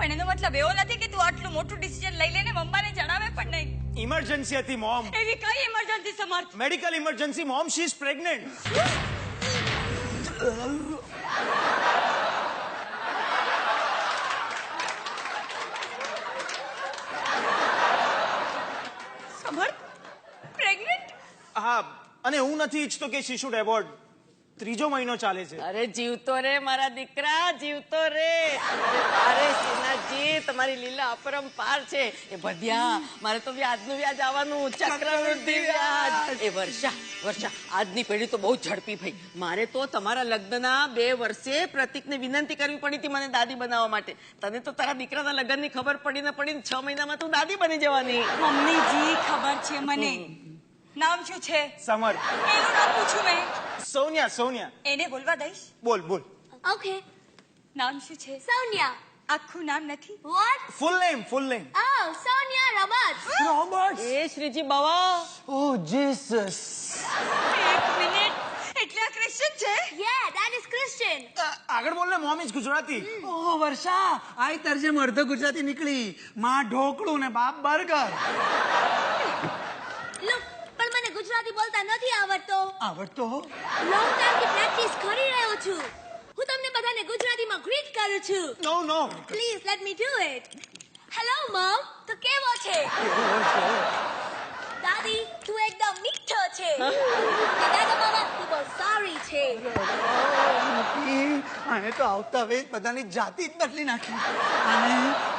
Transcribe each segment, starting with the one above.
પણ એનો મતલબ એવો નથી કે તું આટલું મોટું ડિસિઝન લઈ લેને મમ્માને જણાવે પણ નહીં. ઇમરજન્સી હતી મોમ. એવી કઈ emergency Samarth? Medical emergency mom, she is pregnant. Samarth pregnant? હા, અને હું નથી ઈચ્છતો કે શી શુડ એબોર્ટ. 3જો મહિનો ચાલે છે. અરે જીવતો રે મારા દીકરા, જીવતો રે. અરે શ્રીનાથજી, તમારી લીલા અપરંપાર છે. એ ભદ્યા, મારે તો વ્યાજનું વ્યાજ આવવાનું, ચક્રવૃદ્ધિ વ્યાજ. એ વર્ષા આજની પેઢી તો બહુ ઝડપી ભાઈ. મારે તો તમારા લગ્નના 2 વર્ષે પ્રતિકને વિનંતી કરવી પડી હતી મને દાદી બનાવવા માટે. તને તો તારા દીકરાના લગ્નની ખબર પડીને 6 મહિનામાં તું દાદી બની જવાની. મમ્મીજી ખબર છે મને. નામ શું છે? સમર્થ. એનું નામ પૂછું મેં. સોનિયા. એને બોલવા દઈશ? બોલ. Okay. નામ શું છે? Sonia. આખું નામ નથી? What? Full name. Oh, Sonia Roberts. Robert. એ શ્રીજી બાવા, ઓહ જીસસ. એક મિનિટ, એટલે આ ક્રિશ્ચન છે? Yeah, that is Christian. આગળ બોલ ને, મોમ ઇઝ ગુજરાતી. ઓહ વર્ષા, આઈ તરજેમ અડધો ગુજરાતી નીકળી. માં ઢોકળું ને બાપ બર્ગર. Look, પણ મને ગુજરાતી બોલતા નથી આવડતો. આવડતો? Long time થી પ્રેક્ટિસ કરી રહ્યો છું. હું તમને બધાને ગુજરાતીમાં ગ્રીટ કરું છું. નો. Please let me do it. Hello mom, તો કેવો છે? દાદી, તું એકદમ મીઠો છે. દાદા બાબા, તું બહુ સારી છે. આને તો આવતા વેત બધાની જાતિ જ બદલી નાખી. અને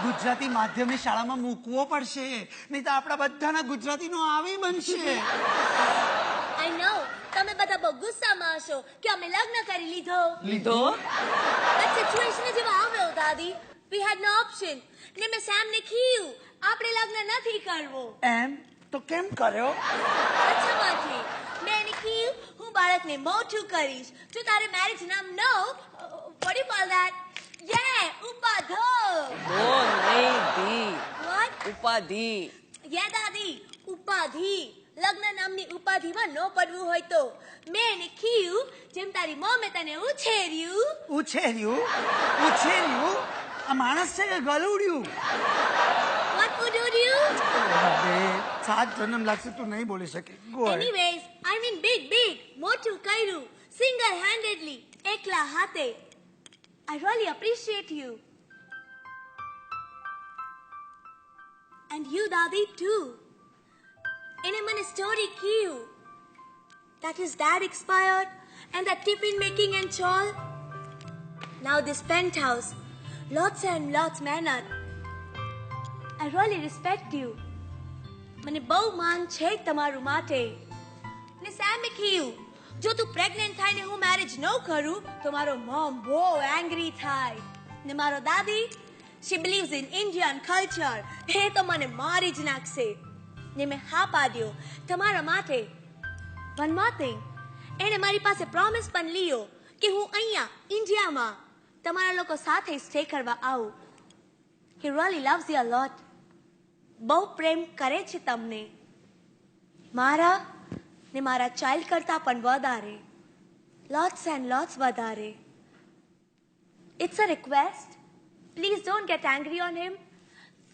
ગુજરાતી માધ્યમની શાળામાં મૂકવો પડશે, નહીં તો આપણા બધાના ગુજરાતીનો આવી બનશે. I know, તમે બધા બહુ ગુસ્સામાં હશો કે અમે લગ્ન કરી લીધો. That situation જેવો આવ્યો દાદી. We had no option. ને મેં સેમને કીધું આપણે લગ્ન નથી કરવો. એમ તો કેમ કર્યો? અચ્છામાંથી મેં એને કીધું હું બાળકને મોટું કરીશ. જો તારે મેરેજ નામ નો what do you call that? Yeah, ઉપાધો. ઓ નહીં ધી, What? ઉપાધિ. Yeah દાદી, ઉપાધિ. લગ્ન નામની ઉપાધિમાં ન પડવું હોય તો મેં એને કીધું જેમ તારી મમ્મી તને ઉછેર્યું. ઉછેર્યું? આ માણસ છે કે ગલુડિયું? What would you do? 7 જન્મ લાગશે તું નહીં બોલી શકે. Go ahead. Anyways, I mean big, મોટું કર્યું, single handedly, એકલા હાથે. I really appreciate you. And you, Daddy, too. એને મને સ્ટોરી કીધું that his dad expired and that tiffin making and all. Now this penthouse, lots and lots મહેનત. I really respect you. મને બહુ માન છે તમારું માટે. ને સેમે કીધું જો તું પ્રેગ્નન્ટ થાય ને હું મેરેજ ન કરું તો મારો મોમ બહુ એંગ્રી થાય. ને મારો દાદી, she believes in Indian culture. એ તો મને મારી જ નાખશે. ને મેં હા પાડ્યો તમારા માટે. One more thing, એણે મારી પાસે પ્રોમિસ પણ લીધો કે હું અહીંયા ઇન્ડિયામાં તમારા લોકો સાથે સ્ટે કરવા આવું. He really loves you a lot. બહુ પ્રેમ કરે છે તમને, મારા ને મારા ચાઇલ્ડ કરતા પણ વધારે. Lots and lots વધારે. It's a request. Please don't get angry on him.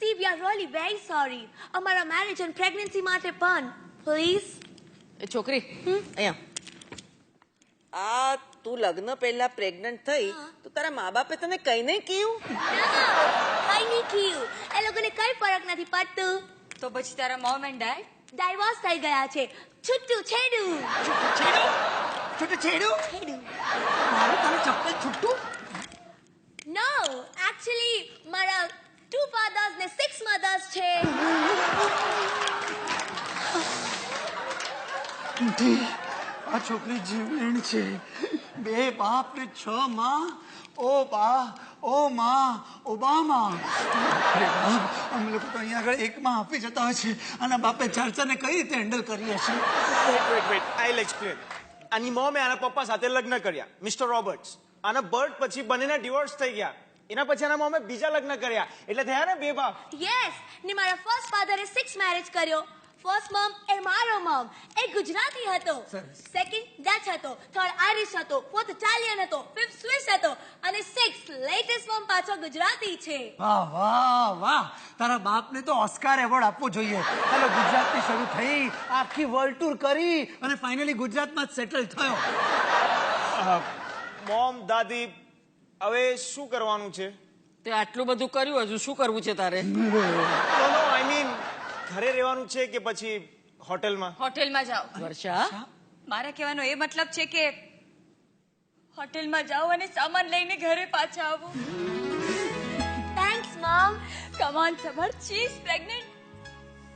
See, we are really very sorry. અમારા marriage and pregnancy માટે પણ. Please. એ છોકરી, અહીંયા આ તું લગ્ન પહેલા પ્રેગ્નન્ટ થઈ તો તારા મા બાપે તને કઈ નહીં કીધું? કઈ નહીં કીધું. એ લોકોને કઈ ફરક નથી પડતું. તો પછી તારા મોમ એન્ડ ડેડ ડાયવોર્સ થઈ ગયા છે. છૂટું છેડું. મારું તારે ચપ્પલ છૂટું? No, actually મારા 2 fathers ને 6 mothers છે. આ છોકરી જીવલેણ છે. 2 બાપ ને 6 માં. ઓ બા, ઓ માં, ઓબામા. અમે લોકો તો અહીંયા આગળ 1 માં આપી જતા હોય છે. આના બાપે ચર્ચાને કઈ રીતે હેન્ડલ કરી હશે? વેટ આઈ એક્સપ્લેન. આની મોમે આના પપ્પા સાથે લગ્ન કર્યા, મિસ્ટર રોબર્ટ્સ. આના બર્થ પછી બંનેના ડિવોર્સ થઈ ગયા. એના પછી આના મોમે બીજા લગ્ન કર્યા, એટલે થયા ને 2 બાપ. Yes, ને મારા ફર્સ્ટ ફાધરે 6 મેરેજ કર્યો. ફર્સ્ટ મમ એ મારો મમ એ ગુજરાતી હતો, સરસ. સેકન્ડ ડચ હતો, થર્ડ આયરિશ હતો, ફોર્થ ઇટાલિયન હતો, ફિફ્થ સ્વિસ હતો અને સિક્સ્થ લેટેસ્ટ મમ પાછો ગુજરાતી છે. વાહ વાહ વાહ, તારા બાપને તો ઓસ્કાર એવોર્ડ આપવો જોઈએ. ચાલો, ગુજરાતથી શરૂ થઈ, આખી વર્લ્ડ ટૂર કરી અને ફાઇનલી ગુજરાતમાં જ સેટલ થયો. મોમ દાદી હવે શું કરવાનું છે? તે આટલું બધું કર્યું, હજુ શું કરવું છે તારે? નો આઈ મીન ઘરે રહેવાનું છે કે પછી હોટેલમાં? હોટેલમાં જાઓ. વર્ષા, મારા કહેવાનો એ મતલબ છે કે હોટેલમાં જાઓ અને સામાન લઈને ઘરે પાછા આવો. Thanks mum. કમ ઓન સબર, શી ઇઝ પ્રેગ્નન્ટ.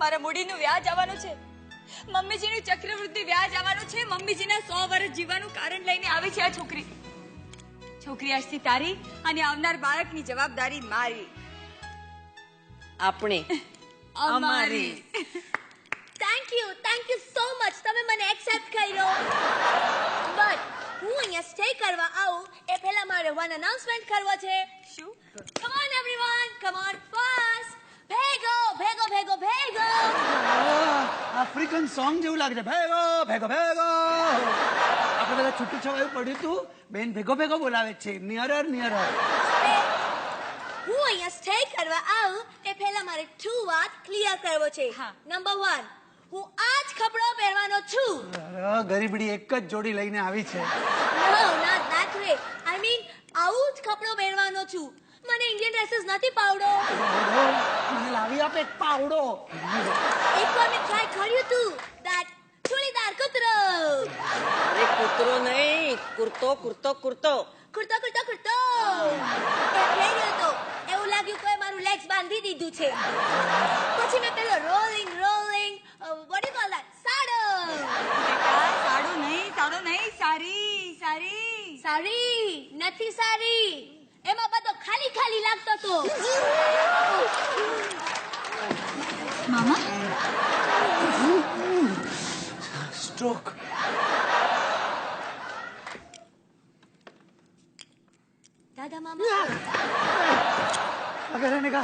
મારા મૂડીનું વ્યાજ આવવાનું છે, મમ્મીજીનું ચક્રવૃદ્ધિ વ્યાજ આવવાનું છે, મમ્મીજીના 100 વર્ષ જીવવાનું કારણ લઈને આવી છે આ છોકરી. છોકરી આજથી તારી અને આવનાર બાળકની જવાબદારી મારી. આપણે અમારી. Thank you so much. તમે મને એક્સેપ્ટ કર્યો. બટ હું અહીંયા સ્ટે કરવા આવું એ પહેલા મારે વન અનાઉન્સમેન્ટ કરવો છે. શું? Come on everyone, come on fast. ભેગો ભેગો ભેગો ભેગો. આફ્રિકન સોંગ જેવું લાગે છે. ભેગો ભેગો ભેગો. આપણે બધા છૂટું છવાયું પડ્યું તું, બેન ભેગો ભેગો બોલાવે છે. નિયરર નિયરર. હું અહીંયા સ્ટે કરવા આવું એ પહેલા મારે 2 વાત ક્લિયર કરવો છે. હા. નંબર 1, હું આ જ કપડો પહેરવાનો છું. ગરીબડી એક જ જોડી લઈને આવી છે. No not that way. I mean આવું જ કપડો પહેરવાનો છું. મને ઇન્ડિયન ડ્રેસીસ નથી પાવડો. મને લાવી આપે એક પાવડો. એકવાર મેં ટ્રાય કર્યું તું ધેટ ચૂડીદાર કૂતરો. અરે કૂતરો નહીં, કુર્તો કુર્તો કુર્તો. કુર્તો કુર્તો કુર્તો એ પહેર્યો તો એવું લાગ્યું કોઈ મારું લેગ્સ બાંધી દીધું છે. પછી મેં પેલો rolling what do you call that? સાડો. બેટા, સાડું નહીં, સારી. સારી નથી સારી, એમાં બધો ખાલી ખાલી લાગતો તો. મામા, स्ट्रोक. દાદા મામા अगर रहने का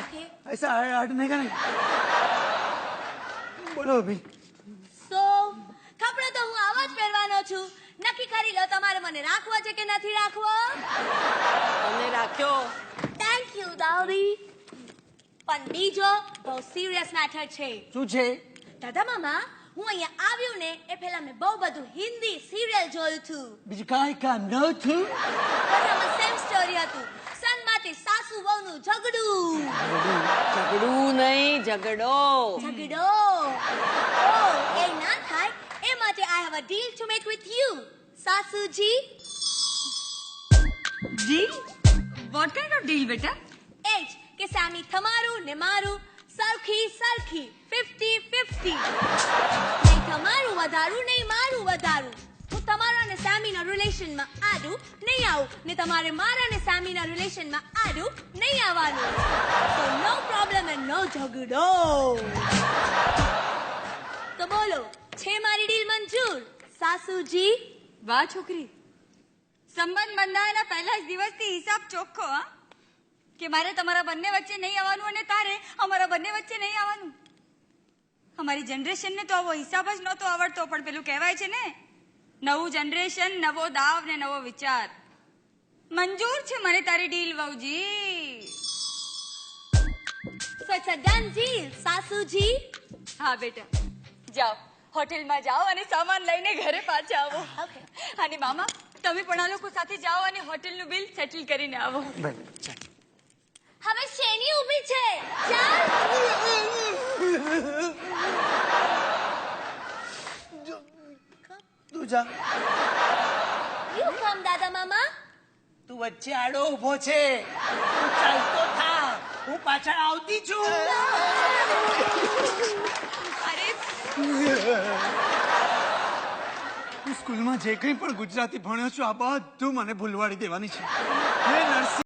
ऐसा हटने का नहीं. बोलो अभी. સો કપડો તો હું આવો જ પહેરવાનો છું. નક્કી કરી લો તમારે મને રાખવો છે કે નથી રાખવો. અને રાખ્યો. થેન્ક યુ દાદી. પણ બીજો બહુ સિરિયસ મેટર છે. શું છે? દાદા મામા, હું અહીંયા આવ્યું ને એ પહેલા મેં બહુ બધું હિન્દી સિરિયલ જોયું હતું. બીજું કાંઈ કામ ન થયું? બધામાં સેમ સ્ટોરી હતું. સનમાંથી સાસુ વહુનું ઝઘડું. ઝઘડું નહીં, ઝઘડો. ઝઘડો. ઓ એ ના થાય એ માટે I have a deal to make with you સાસુજી. Deal? What kind of deal બેટા? એ જ કે સામી તમારું ને મારું સરખી 50-50. નહીં તમારું વધારું નહીં મારું વધારું. હું તમારા અને સામીના રિલેશનમાં આડું નહીં આવું ને તમારે મારા અને સામીના રિલેશનમાં આડું નહીં આવવાનું. સો નો પ્રોબ્લેમ એન્ડ નો ઝઘડો. તો બોલો, છે મારી ડીલ મંજૂર સાસુજી? વાહ છોકરી, સંબંધ બંધાયાના પહેલા જ દિવસથી હિસાબ ચોખ્ખો. હા, કે મારે તમારા બંને વચ્ચે નહીં આવવાનું અને તારે અમારા બંને વચ્ચે નહીં આવવાનું. અમારી જનરેશનને તો આવો હિસાબ જ નહોતો આવડતો, પણ પેલું કહેવાય છે ને, નવું જનરેશન, નવો દાવ ને નવો વિચાર. મંજૂર છે મને તારી ડીલ વહુજી. So it's a done deal, સાસુજી. હા બેટા, જાઓ હોટેલમાં જાઓ અને સામાન લઈને ઘરે પાછા આવો. Okay. અને મામા, તમે પણ આ લોકો સાથે જાઓ અને હોટેલનું બિલ સેટલ કરીને આવો. હવે શેની ઊભી છે? ચાલ. તું જા. You come, દાદા મામા. તું વચ્ચે આડો ઊભો છે. તું ચાલતો થા, હું પાછળ આવતી છું. અરે હું સ્કૂલમાં જે કંઈ પણ ગુજરાતી ભણ્યો છું આ બધું મને ભૂલવાડી દેવાની છે. હે નરસિંહ.